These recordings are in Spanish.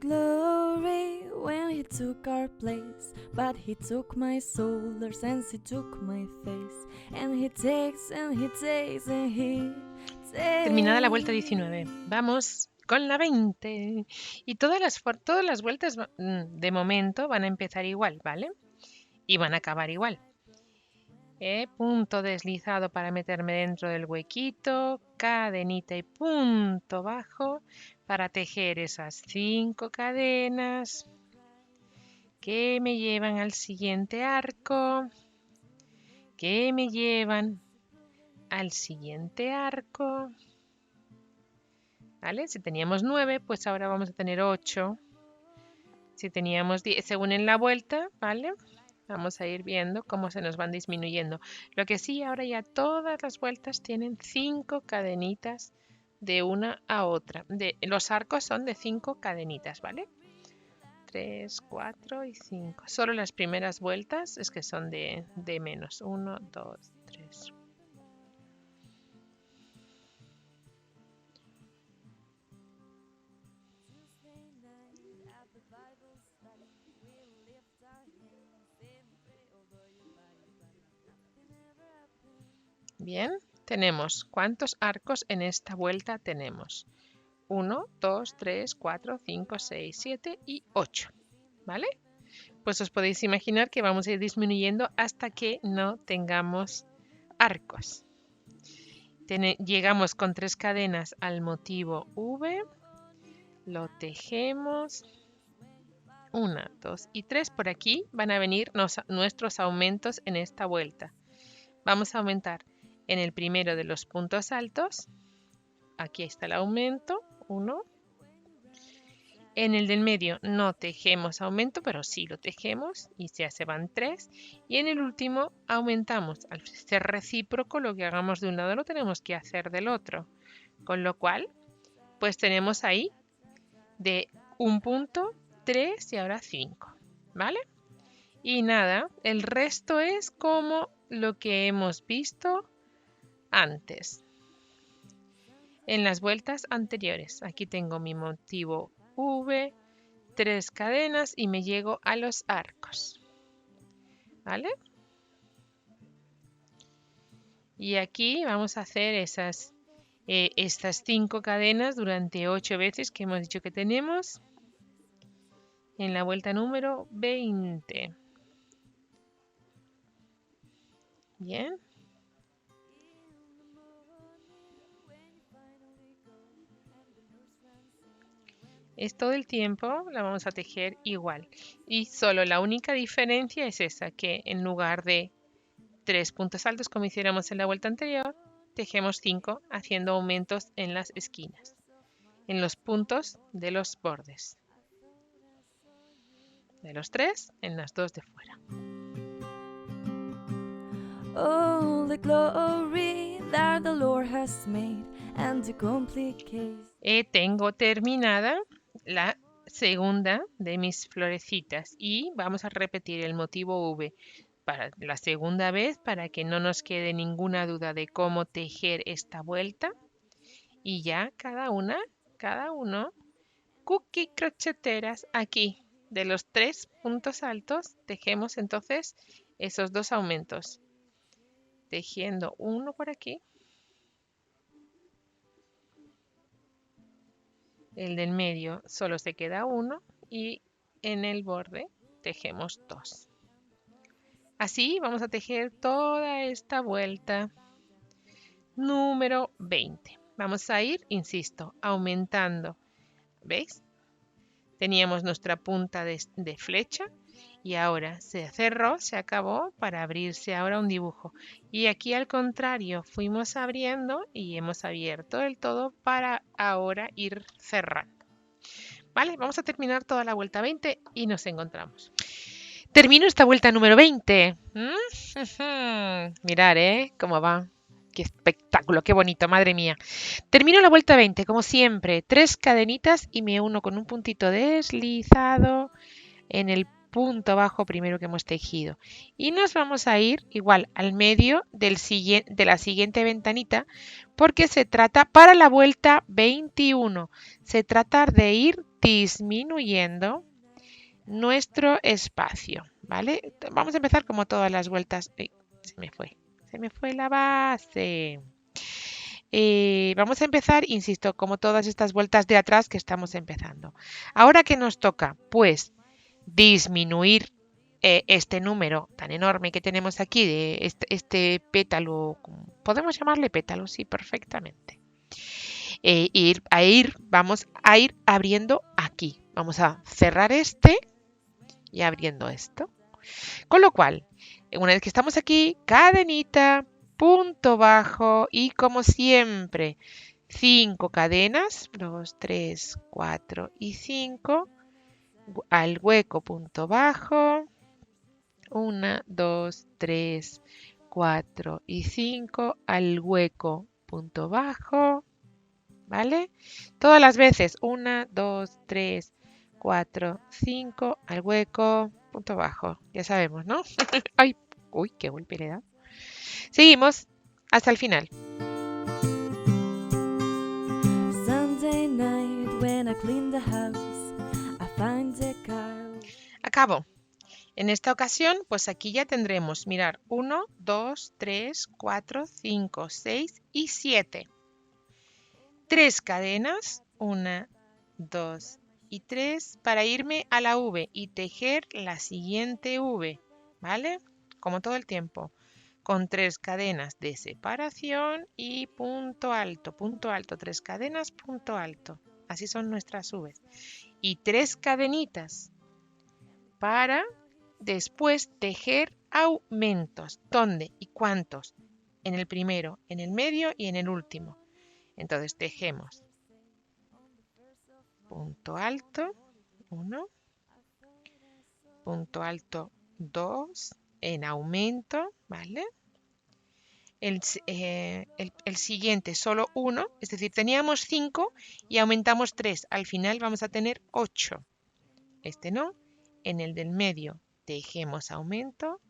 glory when he took our place, but he took my shoulders and he took my face, and he takes and he takes and he takes. Terminada la vuelta 19, vamos con la 20. Y todas las vueltas de momento van a empezar igual, ¿vale? Y van a acabar igual. Punto deslizado para meterme dentro del huequito, cadenita y punto bajo para tejer esas 5 cadenas que me llevan al siguiente arco, que me llevan al siguiente arco. ¿Vale? Si teníamos 9, pues ahora vamos a tener 8. Si teníamos 10, según en la vuelta, ¿vale? Vamos a ir viendo cómo se nos van disminuyendo. Lo que sí, ahora ya todas las vueltas tienen 5 cadenitas de una a otra. Los arcos son de 5 cadenitas, ¿vale? 3, 4 y 5. Solo las primeras vueltas es que son de menos. 1, 2, 3. Bien, tenemos, ¿cuántos arcos en esta vuelta tenemos? 1, 2, 3, 4, 5, 6, 7 y 8, ¿vale? Pues os podéis imaginar que vamos a ir disminuyendo hasta que no tengamos arcos. Llegamos con 3 cadenas al motivo V, lo tejemos. 1, 2 y 3. Por aquí van a venir nuestros aumentos en esta vuelta. Vamos a aumentar en el primero de los puntos altos. Aquí está el aumento, 1. En el del medio no tejemos aumento, pero sí lo tejemos y ya se van 3. Y en el último aumentamos. Al ser recíproco, lo que hagamos de un lado lo tenemos que hacer del otro. Con lo cual, pues tenemos ahí de un punto, 3 y ahora 5. ¿Vale? Y nada, el resto es como lo que hemos visto antes. En las vueltas anteriores. Aquí tengo mi motivo V, 3 cadenas y me llego a los arcos. ¿Vale? Y aquí vamos a hacer estas 5 cadenas durante 8 veces que hemos dicho que tenemos en la vuelta número 20. Bien. Es todo el tiempo, la vamos a tejer igual. Y solo la única diferencia es esa, que en lugar de 3 puntos altos como hiciéramos en la vuelta anterior, tejemos 5 haciendo aumentos en las esquinas, en los puntos de los bordes. De los 3 en las 2 de fuera. All the glory that the Lord has made and the complications. Tengo terminada la segunda de mis florecitas y vamos a repetir el motivo V para la segunda vez para que no nos quede ninguna duda de cómo tejer esta vuelta. Y ya cada uno, cookie crocheteras aquí. De los 3 puntos altos tejemos entonces esos 2 aumentos. Tejiendo uno por aquí. El del medio solo se queda uno y en el borde tejemos 2. Así vamos a tejer toda esta vuelta número 20. Vamos a ir, insisto, aumentando. ¿Veis? Teníamos nuestra punta de flecha y ahora se cerró, se acabó para abrirse ahora un dibujo. Y aquí al contrario, fuimos abriendo y hemos abierto del todo para ahora ir cerrando. ¿Vale? Vamos a terminar toda la vuelta 20 y nos encontramos. Termino esta vuelta número 20. Mirad, cómo va. Qué espectáculo, qué bonito, madre mía. Termino la vuelta 20, como siempre, 3 cadenitas y me uno con un puntito deslizado en el punto bajo primero que hemos tejido. Y nos vamos a ir igual al medio de la siguiente ventanita porque se trata para la vuelta 21. Se trata de ir disminuyendo nuestro espacio, ¿vale? Vamos a empezar como todas las vueltas. Se me fue la base. Vamos a empezar, insisto, como todas estas vueltas de atrás que estamos empezando. Ahora, ¿qué nos toca? Pues disminuir este número tan enorme que tenemos aquí, de este pétalo, podemos llamarle pétalo, sí, perfectamente. Vamos a ir abriendo aquí. Vamos a cerrar este y abriendo esto. Con lo cual, una vez que estamos aquí, cadenita, punto bajo y como siempre, 5 cadenas, 2, 3, 4 y 5, al hueco punto bajo, 1, 2, 3, 4 y 5, al hueco punto bajo, ¿vale? Todas las veces, 1, 2, 3, 4, 5, al hueco, punto bajo. Ya sabemos, ¿no? Ay, uy, qué golpe le da. Seguimos hasta el final. Sunday night when I clean the house, I find the car. Acabo. En esta ocasión, pues aquí ya tendremos, mirar, 1, 2, 3, 4, 5, 6 y 7. 3 cadenas, 1, 2 y 3, para irme a la V y tejer la siguiente V, ¿vale? Como todo el tiempo, con 3 cadenas de separación y punto alto, 3 cadenas, punto alto. Así son nuestras Vs. Y 3 cadenitas para después tejer aumentos. ¿Dónde y cuántos? En el primero, en el medio y en el último. Entonces tejemos punto alto 1, punto alto 2, en aumento, ¿vale? El siguiente solo 1, es decir, teníamos 5 y aumentamos 3. Al final vamos a tener 8. Este no. En el del medio tejemos aumento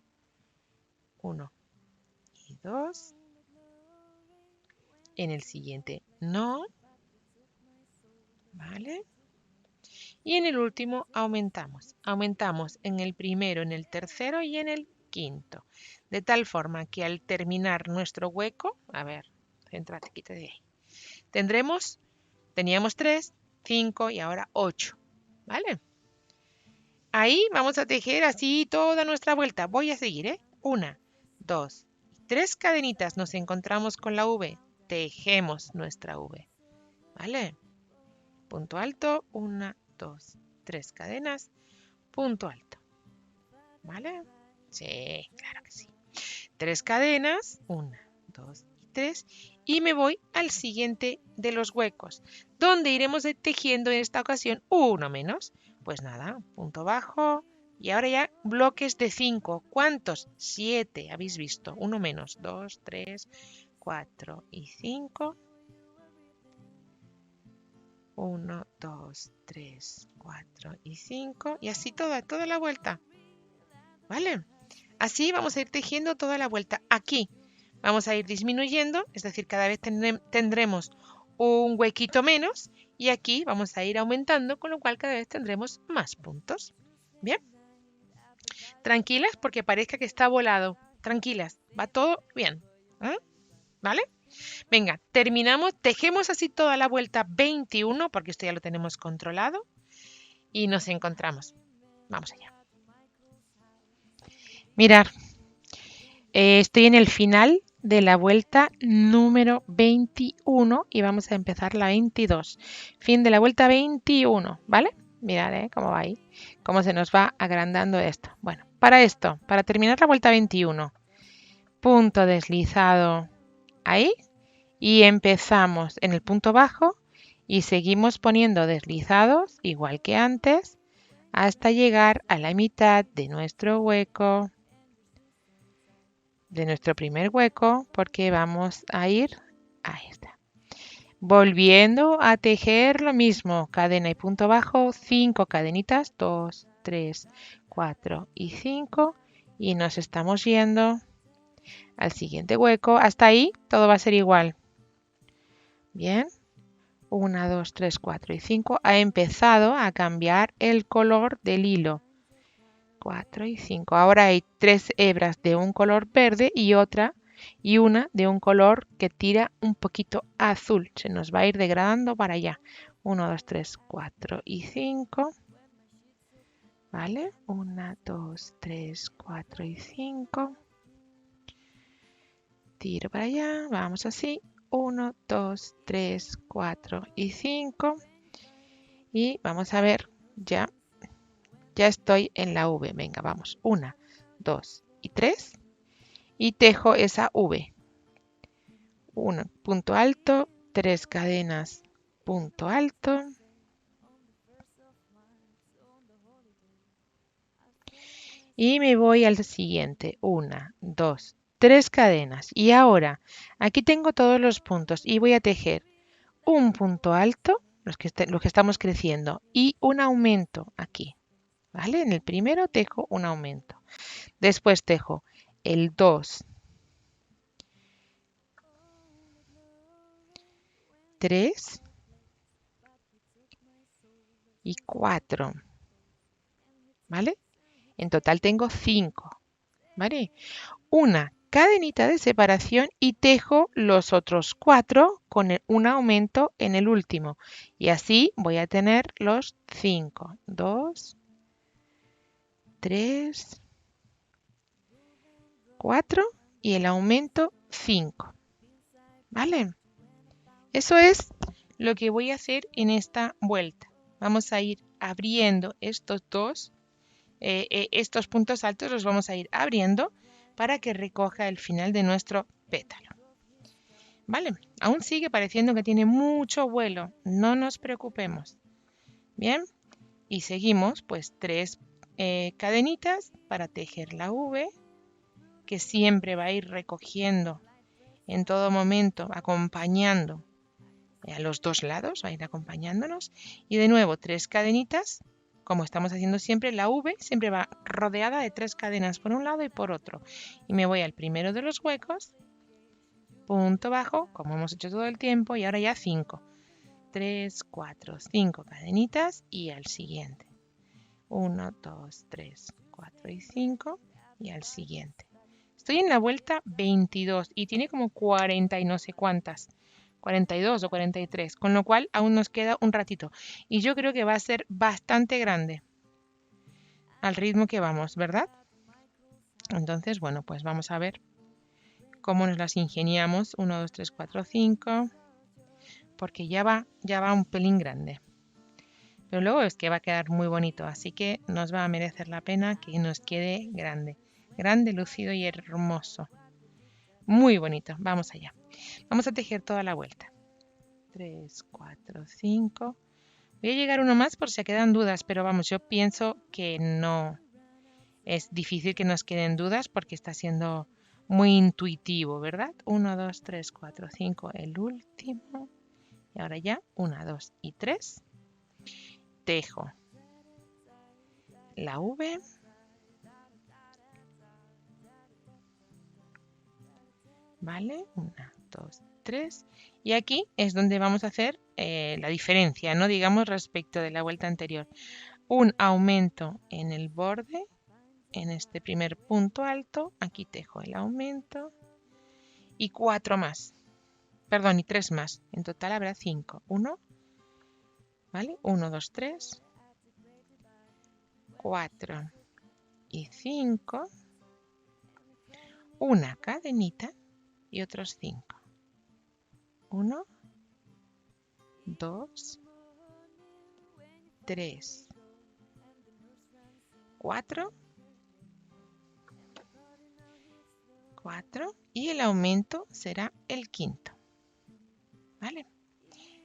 1 y 2. En el siguiente no, ¿vale? Y en el último aumentamos. Aumentamos en el primero, en el tercero y en el quinto. De tal forma que al terminar nuestro hueco, a ver, céntrate, quítate de ahí. Teníamos 3, 5 y ahora 8, ¿vale? Ahí vamos a tejer así toda nuestra vuelta. Voy a seguir, ¿eh? 1, 2, 3 cadenitas. Nos encontramos con la V. Tejemos nuestra V, ¿vale? Punto alto, 1, 2, 3 cadenas, punto alto, ¿vale? Sí, claro que sí. 3 cadenas, 1, 2 y 3, y me voy al siguiente de los huecos, donde iremos tejiendo en esta ocasión uno menos. Pues nada, punto bajo, y ahora ya bloques de 5. ¿Cuántos? 7, habéis visto, uno menos, 2, 3, 4 y 5. 1, 2, 3, 4 y 5. Y así toda la vuelta. ¿Vale? Así vamos a ir tejiendo toda la vuelta. Aquí vamos a ir disminuyendo, es decir, cada vez tendremos un huequito menos. Y aquí vamos a ir aumentando, con lo cual cada vez tendremos más puntos. ¿Bien? Tranquilas porque parezca que está volado. Tranquilas, va todo bien. ¿Vale? Venga, terminamos, tejemos así toda la vuelta 21, porque esto ya lo tenemos controlado, y nos encontramos. Vamos allá. Mirad, estoy en el final de la vuelta número 21 y vamos a empezar la 22. Fin de la vuelta 21, ¿vale? Mirad cómo va ahí, cómo se nos va agrandando esto. Bueno, para terminar la vuelta 21, punto deslizado ahí. Y empezamos en el punto bajo y seguimos poniendo deslizados, igual que antes, hasta llegar a la mitad de nuestro hueco, de nuestro primer hueco, porque vamos a ir, ahí está, volviendo a tejer lo mismo, cadena y punto bajo, 5 cadenitas, 2, 3, 4 y 5, y nos estamos yendo al siguiente hueco. Hasta ahí todo va a ser igual. Bien, 1, 2, 3, 4 y 5, ha empezado a cambiar el color del hilo. 4 y 5. Ahora hay 3 hebras de un color verde y una de un color que tira un poquito azul. Se nos va a ir degradando para allá. 1, 2, 3, 4 y 5. ¿Vale? 1, 2, 3, 4 y 5. Tiro para allá. Vamos así. 1, 2, 3, 4 y 5. Y vamos a ver, ya estoy en la V. Venga, vamos. 1, 2 y 3. Y tejo esa V. 1 punto alto, 3 cadenas, punto alto. Y me voy al siguiente. 1, 2, 3 cadenas. Y ahora, aquí tengo todos los puntos y voy a tejer un punto alto, los que estamos creciendo, y un aumento aquí. ¿Vale? En el primero tejo un aumento. Después tejo el 2, 3 y 4. ¿Vale? En total tengo 5. ¿Vale? Una cadenita de separación y tejo los otros 4 con un aumento en el último. Y así voy a tener los 5. 2, 3, 4 y el aumento 5. ¿Vale? Eso es lo que voy a hacer en esta vuelta. Vamos a ir abriendo estos puntos altos, los vamos a ir abriendo para que recoja el final de nuestro pétalo. Vale, aún sigue pareciendo que tiene mucho vuelo, no nos preocupemos. Bien, y seguimos pues 3 cadenitas para tejer la V, que siempre va a ir recogiendo en todo momento, acompañando a los dos lados, va a ir acompañándonos. Y de nuevo 3 cadenitas, como estamos haciendo siempre, la V siempre va rodeada de 3 cadenas por un lado y por otro. Y me voy al primero de los huecos, punto bajo, como hemos hecho todo el tiempo, y ahora ya 5. 3, 4, 5 cadenitas y al siguiente. 1, 2, 3, 4 y 5 y al siguiente. Estoy en la vuelta 22 y tiene como 40 y no sé cuántas. 42 o 43, con lo cual aún nos queda un ratito. Y yo creo que va a ser bastante grande al ritmo que vamos, ¿verdad? Entonces, bueno, pues vamos a ver cómo nos las ingeniamos. 1, 2, 3, 4, 5, porque ya va un pelín grande. Pero luego es que va a quedar muy bonito, así que nos va a merecer la pena que nos quede grande. Grande, lúcido y hermoso. Muy bonito. Vamos allá. Vamos a tejer toda la vuelta. 3, 4, 5. Voy a llegar uno más por si quedan dudas, pero vamos, yo pienso que no es difícil que nos queden dudas porque está siendo muy intuitivo, ¿verdad? 1, 2, 3, 4, 5, el último. Y ahora ya, 1, 2 y 3. Tejo la V. ¿Vale? 1, 2, 3. Y aquí es donde vamos a hacer la diferencia, ¿no? Digamos, respecto de la vuelta anterior. Un aumento en el borde, en este primer punto alto. Aquí tejo el aumento. Y 4 más. Perdón, y 3 más. En total habrá 5. 1, ¿vale? 1, 2, 3. 4 y 5. Una cadenita y otros 5. 1, 2, 3, 4, 4 y el aumento será el quinto. ¿Vale?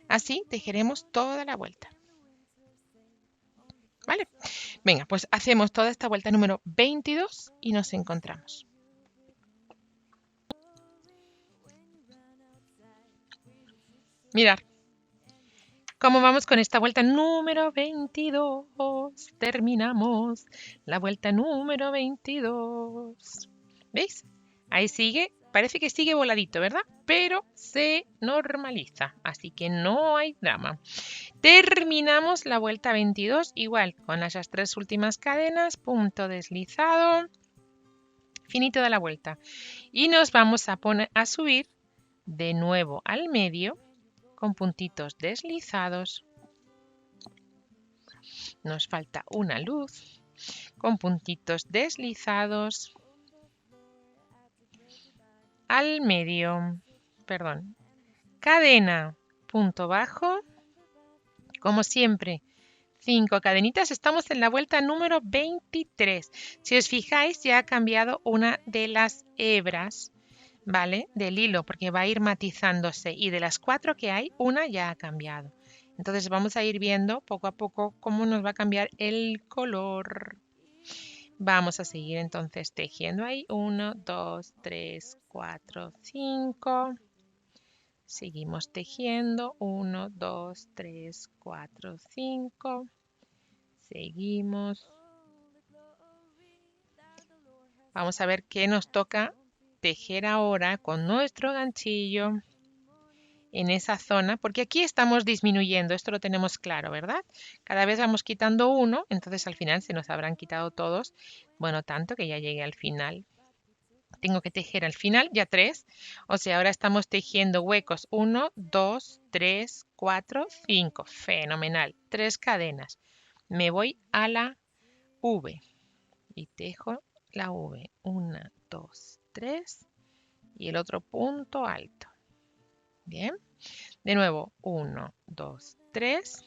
Así tejeremos toda la vuelta. ¿Vale? Venga, pues hacemos toda esta vuelta número 22 y nos encontramos. Mirad cómo vamos con esta vuelta número 22. Terminamos la vuelta número 22. ¿Veis? Ahí sigue parece que sigue voladito, ¿verdad? Pero se normaliza, así que no hay drama. Terminamos la vuelta 22 igual con esas 3 últimas cadenas, punto deslizado, finito de la vuelta. Y nos vamos a subir de nuevo al medio con puntitos deslizados. Nos falta una luz con puntitos deslizados al medio, perdón, cadena, punto bajo, como siempre, 5 cadenitas. Estamos en la vuelta número 23. Si os fijáis, ya ha cambiado una de las hebras, ¿vale? Del hilo, porque va a ir matizándose, y de las 4 que hay, una ya ha cambiado. Entonces vamos a ir viendo poco a poco cómo nos va a cambiar el color. Vamos a seguir entonces tejiendo ahí. 1, 2, 3, 4, 5. Seguimos tejiendo. 1, 2, 3, 4, 5. Seguimos. Vamos a ver qué nos toca tejer ahora con nuestro ganchillo en esa zona, porque aquí estamos disminuyendo, esto lo tenemos claro, ¿verdad? Cada vez vamos quitando uno, entonces al final se nos habrán quitado todos, bueno, tanto que ya llegué al final. Tengo que tejer al final ya 3, o sea, ahora estamos tejiendo huecos 1, 2, 3, 4, 5, fenomenal, 3 cadenas. Me voy a la V y tejo la V, 1, 2, 3 y el otro punto alto. Bien, de nuevo 1, 2, 3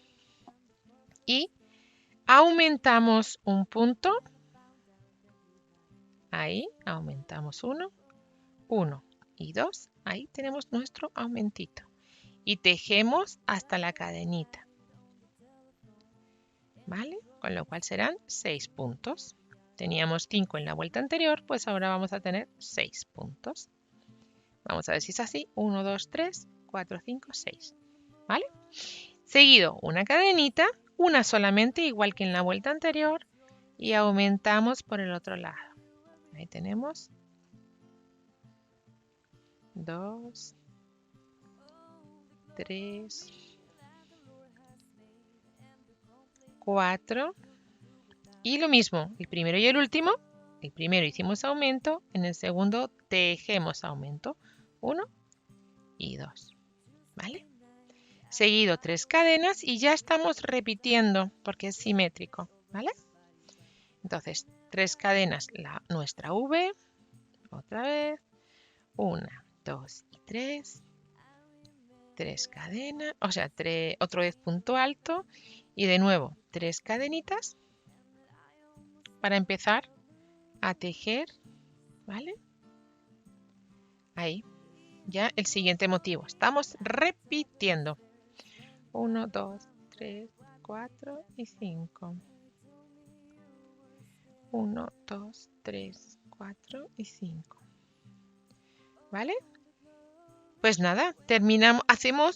y aumentamos un punto. Ahí aumentamos 1, 1 y 2. Ahí tenemos nuestro aumentito. Y tejemos hasta la cadenita. ¿Vale? Con lo cual serán 6 puntos. Teníamos 5 en la vuelta anterior, pues ahora vamos a tener 6 puntos. Vamos a ver si es así. 1, 2, 3, 4, 5, 6. ¿Vale? Seguido, una cadenita, una solamente, igual que en la vuelta anterior, y aumentamos por el otro lado. Ahí tenemos 2, 3, 4 y lo mismo, el primero y el último. El primero hicimos aumento, en el segundo tejemos aumento, 1 y 2, ¿vale? Seguido 3 cadenas y ya estamos repitiendo porque es simétrico, ¿vale? Entonces 3 cadenas, nuestra V, otra vez, 1, 2 y 3, 3 cadenas, o sea, otro vez punto alto y de nuevo 3 cadenitas para empezar a tejer, ¿vale? Ahí, ya el siguiente motivo. Estamos repitiendo. 1, 2, 3, 4 y 5. 1, 2, 3, 4 y 5. ¿Vale? Pues nada, terminamos,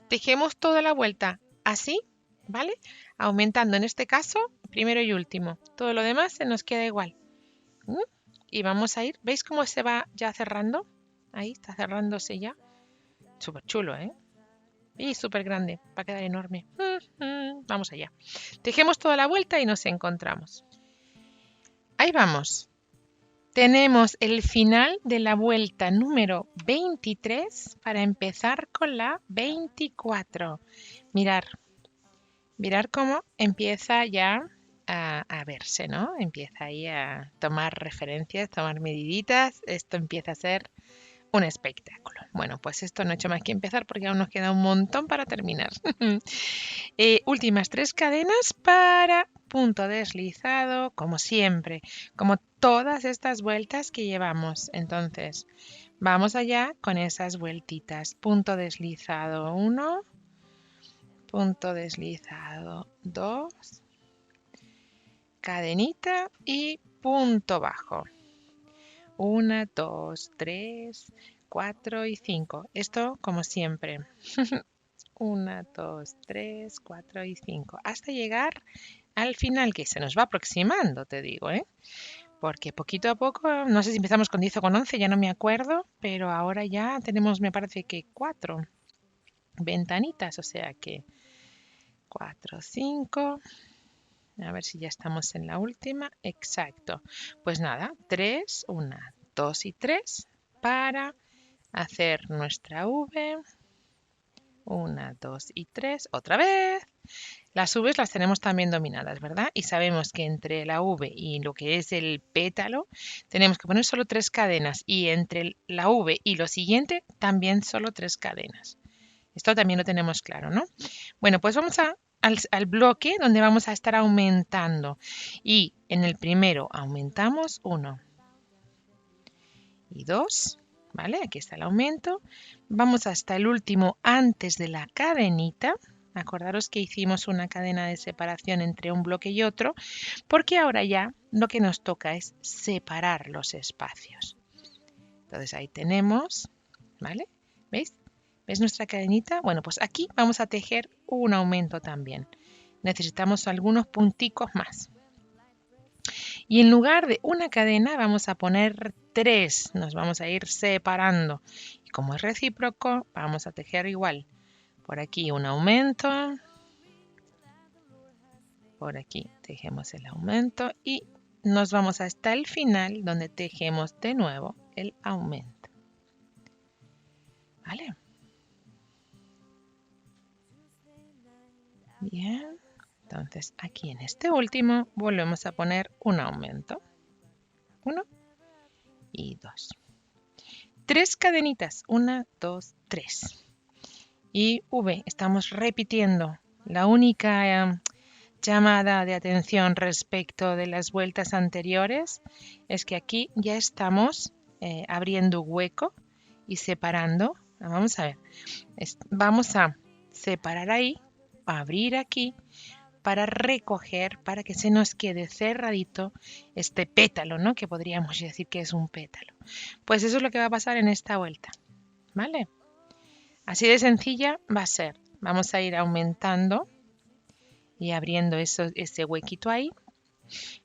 tejemos toda la vuelta así, ¿vale? Aumentando en este caso, primero y último. Todo lo demás se nos queda igual. Y vamos a ir, ¿veis cómo se va ya cerrando? Ahí está cerrándose ya. Súper chulo, ¿eh? Y súper grande, va a quedar enorme. Vamos allá. Tejemos toda la vuelta y nos encontramos. Ahí vamos. Tenemos el final de la vuelta número 23 para empezar con la 24. Mirar cómo empieza ya a verse, ¿no? Empieza ahí a tomar referencias, tomar mediditas. Esto empieza a ser un espectáculo. Bueno, pues esto no he hecho más que empezar porque aún nos queda un montón para terminar. Últimas 3 cadenas para punto deslizado, como siempre, como todas estas vueltas que llevamos. Entonces, vamos allá con esas vueltitas. Punto deslizado 1, punto deslizado 2, cadenita y punto bajo. 1, 2, 3, 4 y 5. Esto como siempre. 1, 2, 3, 4 y 5. Hasta llegar al final, que se nos va aproximando, te digo, ¿eh? porque poquito a poco, no sé si empezamos con 10 o con 11, ya no me acuerdo, pero ahora ya tenemos, me parece que 4 ventanitas, o sea que 4, 5, a ver si ya estamos en la última, exacto. Pues nada, 3, 1, 2 y 3 para hacer nuestra V, 1, 2 y 3, otra vez. Las V's las tenemos también dominadas, ¿verdad? Y sabemos que entre la V y lo que es el pétalo tenemos que poner solo 3 cadenas y entre la V y lo siguiente también solo 3 cadenas. Esto también lo tenemos claro, ¿no? Bueno, pues vamos al bloque donde vamos a estar aumentando. Y en el primero aumentamos 1 y 2, ¿vale? Aquí está el aumento. Vamos hasta el último antes de la cadenita. Acordaros que hicimos una cadena de separación entre un bloque y otro, porque ahora ya lo que nos toca es separar los espacios. Entonces ahí tenemos, ¿vale? ¿Veis? ¿Ves nuestra cadenita? Bueno, pues aquí vamos a tejer un aumento también. Necesitamos algunos punticos más. Y en lugar de una cadena vamos a poner 3. Nos vamos a ir separando. Y como es recíproco, vamos a tejer igual. Por aquí un aumento. Por aquí tejemos el aumento y nos vamos hasta el final donde tejemos de nuevo el aumento. ¿Vale? Bien. Entonces aquí en este último volvemos a poner un aumento. 1 y 2. 3 cadenitas. 1, 2, 3. Y V, estamos repitiendo. La única llamada de atención respecto de las vueltas anteriores es que aquí ya estamos abriendo hueco y separando. Vamos a ver. Vamos a separar ahí, abrir aquí, para recoger, para que se nos quede cerradito este pétalo, ¿no? Que podríamos decir que es un pétalo. Pues eso es lo que va a pasar en esta vuelta, ¿vale? Así de sencilla va a ser. Vamos a ir aumentando y abriendo ese huequito ahí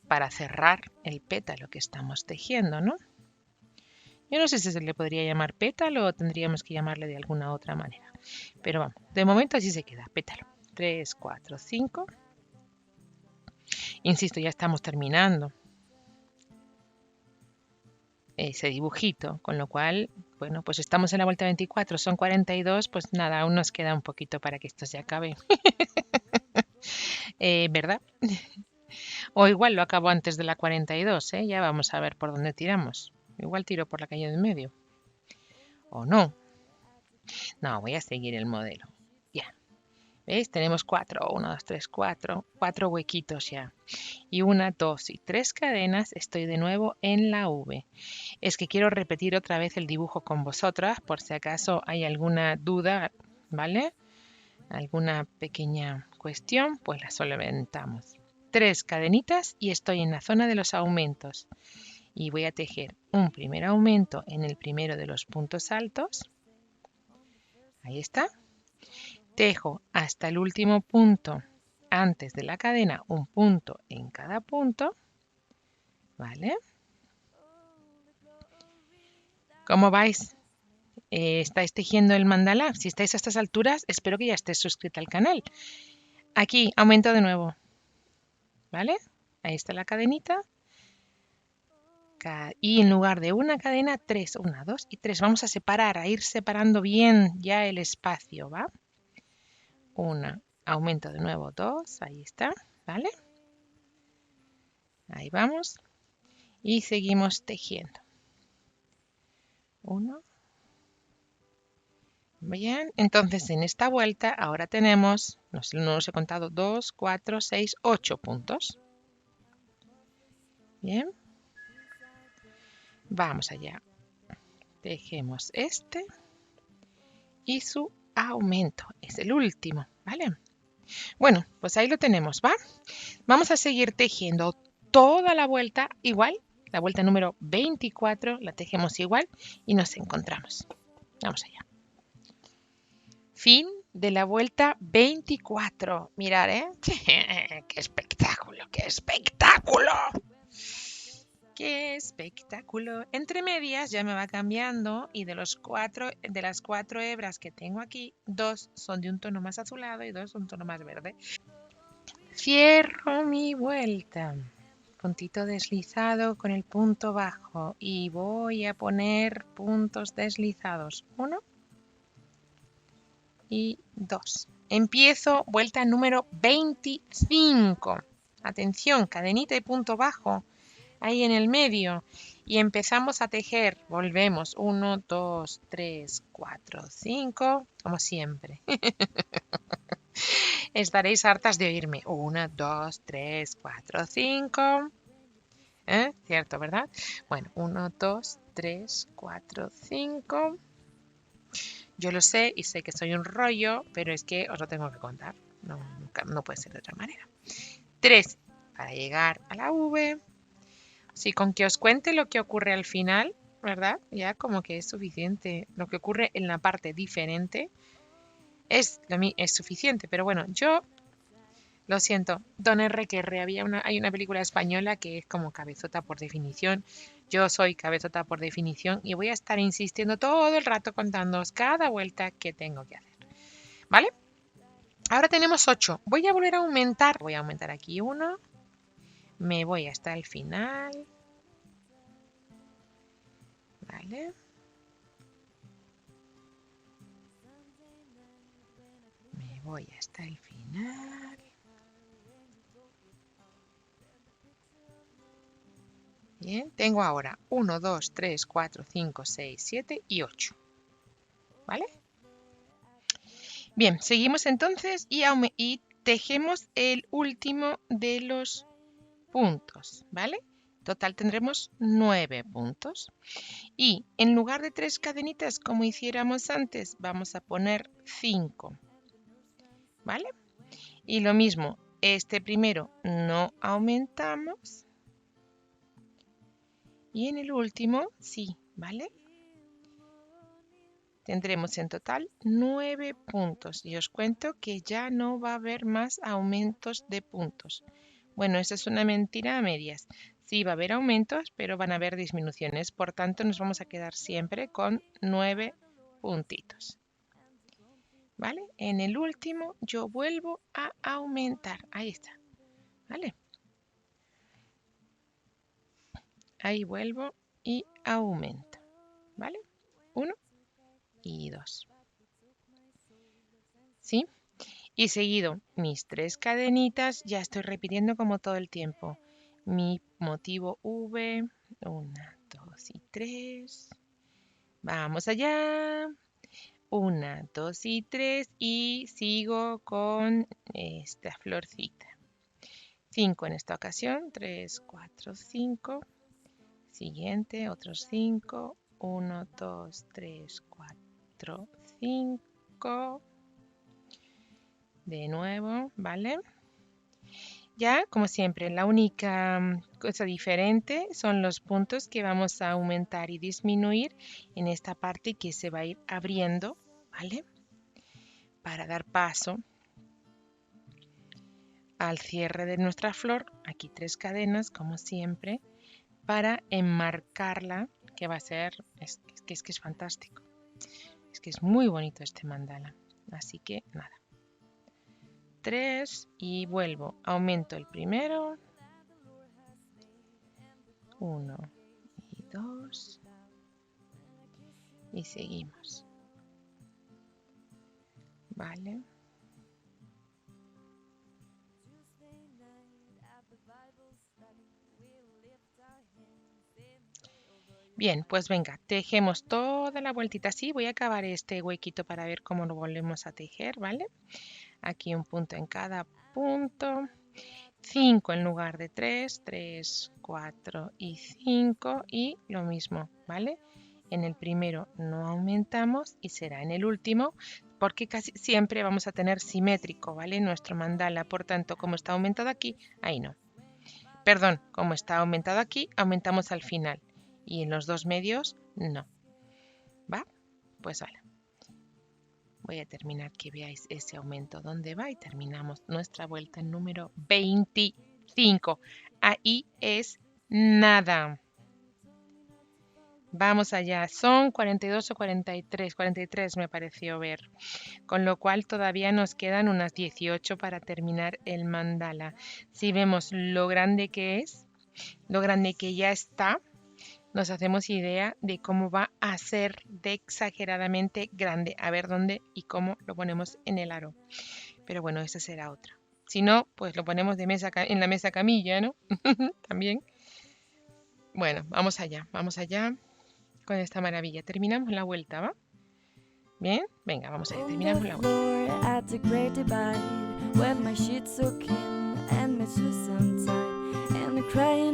para cerrar el pétalo que estamos tejiendo, ¿no? Yo no sé si se le podría llamar pétalo o tendríamos que llamarle de alguna otra manera. Pero vamos, de momento así se queda, pétalo. 3, 4, 5. Insisto, ya estamos terminando ese dibujito, con lo cual, bueno, pues estamos en la vuelta 24, son 42, pues nada, aún nos queda un poquito para que esto se acabe. ¿Verdad? O igual lo acabo antes de la 42, ¿eh? Ya vamos a ver por dónde tiramos. Igual tiro por la calle de en medio. ¿O no? No, voy a seguir el modelo. Ya. ¿Veis? Tenemos 4, 1, 2, 3, 4. 4 huequitos ya. Y 1, 2 y 3 cadenas. Estoy de nuevo en la V. Es que quiero repetir otra vez el dibujo con vosotras, por si acaso hay alguna duda, ¿vale? Alguna pequeña cuestión, pues la solventamos. 3 cadenitas y estoy en la zona de los aumentos. Y voy a tejer un primer aumento en el primero de los puntos altos. Ahí está. Tejo hasta el último punto antes de la cadena, un punto en cada punto. ¿Vale? ¿Cómo vais? ¿Estáis tejiendo el mandala? Si estáis a estas alturas, espero que ya estéis suscrita al canal. Aquí, aumento de nuevo. ¿Vale? Ahí está la cadenita. Y en lugar de una cadena, 3. 1, 2 y 3. Vamos a separar, a ir separando bien ya el espacio, ¿va? 1, aumento de nuevo, 2. Ahí está, ¿vale? Ahí vamos. Y seguimos tejiendo. 1. Bien, entonces en esta vuelta ahora tenemos, no los he contado, 2, 4, 6, 8 puntos. Bien. Vamos allá. Tejemos este y su aumento. Es el último, ¿vale? Bueno, pues ahí lo tenemos, ¿va? Vamos a seguir tejiendo toda la vuelta igual. La vuelta número 24 la tejemos igual y nos encontramos. Vamos allá. Fin de la vuelta 24. Mirad, ¡Qué espectáculo! ¡Qué espectáculo! ¡Qué espectáculo. Entre medias ya me va cambiando y de las cuatro hebras que tengo aquí, 2 son de un tono más azulado y 2 de un tono más verde. Cierro mi vuelta. Puntito deslizado con el punto bajo y voy a poner puntos deslizados. 1 y 2. Empiezo vuelta número 25. Atención, cadenita y punto bajo ahí en el medio y empezamos a tejer. Volvemos 1, 2, 3, 4, 5, como siempre. Estaréis hartas de oírme. 1, 2, 3, 4, 5. ¿Cierto, verdad? Bueno, 1, 2, 3, 4, 5. Yo lo sé y sé que soy un rollo, pero es que os lo tengo que contar. No puede ser de otra manera. 3 para llegar a la V. Sí, con que os cuente lo que ocurre al final, ¿verdad? Ya como que es suficiente. Lo que ocurre en la parte diferente es suficiente. Pero bueno, yo lo siento. Don R. hay una película española que es como cabezota por definición. Yo soy cabezota por definición y voy a estar insistiendo todo el rato contándoos cada vuelta que tengo que hacer. ¿Vale? Ahora tenemos 8. Voy a volver a aumentar. Voy a aumentar aquí 1. Me voy hasta el final. ¿Vale? Me voy hasta el final. Bien, tengo ahora 1, 2, 3, 4, 5, 6, 7 y 8. ¿Vale? Bien, seguimos entonces y tejemos el último de los puntos, ¿vale? Total tendremos 9 puntos. Y en lugar de 3 cadenitas como hiciéramos antes, vamos a poner 5, ¿vale? Y lo mismo, este primero no aumentamos. Y en el último, sí, ¿vale? Tendremos en total 9 puntos. Y os cuento que ya no va a haber más aumentos de puntos. Bueno, esa es una mentira a medias. Sí, va a haber aumentos, pero van a haber disminuciones. Por tanto, nos vamos a quedar siempre con 9 puntitos. ¿Vale? En el último yo vuelvo a aumentar. Ahí está. ¿Vale? Ahí vuelvo y aumento. ¿Vale? 1 y 2. ¿Sí? Y seguido mis 3 cadenitas, ya estoy repitiendo como todo el tiempo. Mi motivo V, 1, 2 y 3. Vamos allá. 1, 2 y 3 y sigo con esta florcita. 5 en esta ocasión, 3, 4, 5. Siguiente, otros 5. 1, 2, 3, 4, 5. De nuevo, ¿vale? Ya, como siempre, la única cosa diferente son los puntos que vamos a aumentar y disminuir en esta parte que se va a ir abriendo, ¿vale? Para dar paso al cierre de nuestra flor. Aquí 3 cadenas, como siempre, para enmarcarla, que va a ser, es que es fantástico. Es que es muy bonito este mandala. Así que nada. 3 y vuelvo, aumento el primero, 1 y 2 y seguimos, ¿vale? Bien, pues venga, tejemos toda la vueltita así. Voy a acabar este huequito para ver cómo lo volvemos a tejer, ¿vale? Aquí un punto en cada punto. 5 en lugar de 3, 3, 4 y 5 y lo mismo, ¿vale? En el primero no aumentamos y será en el último porque casi siempre vamos a tener simétrico, ¿vale? Nuestro mandala, por tanto, como está aumentado aquí, ahí no. Perdón, como está aumentado aquí, aumentamos al final y en los dos medios no. ¿Va? Pues vale. Voy a terminar que veáis ese aumento donde va y terminamos nuestra vuelta número 25. Ahí es nada. Vamos allá. Son 42 o 43. 43 me pareció ver. Con lo cual todavía nos quedan unas 18 para terminar el mandala. Si vemos lo grande que es, lo grande que ya está, nos hacemos idea de cómo va a ser de exageradamente grande. A ver dónde y cómo lo ponemos en el aro. Pero bueno, esa será otra. Si no, pues lo ponemos de mesa, en la mesa camilla, ¿no? También. Bueno, vamos allá con esta maravilla. Terminamos la vuelta, ¿va? Bien, venga, vamos allá, terminamos la vuelta. Floor at the great divide, with my sheets soaking and my shoes untied, and crying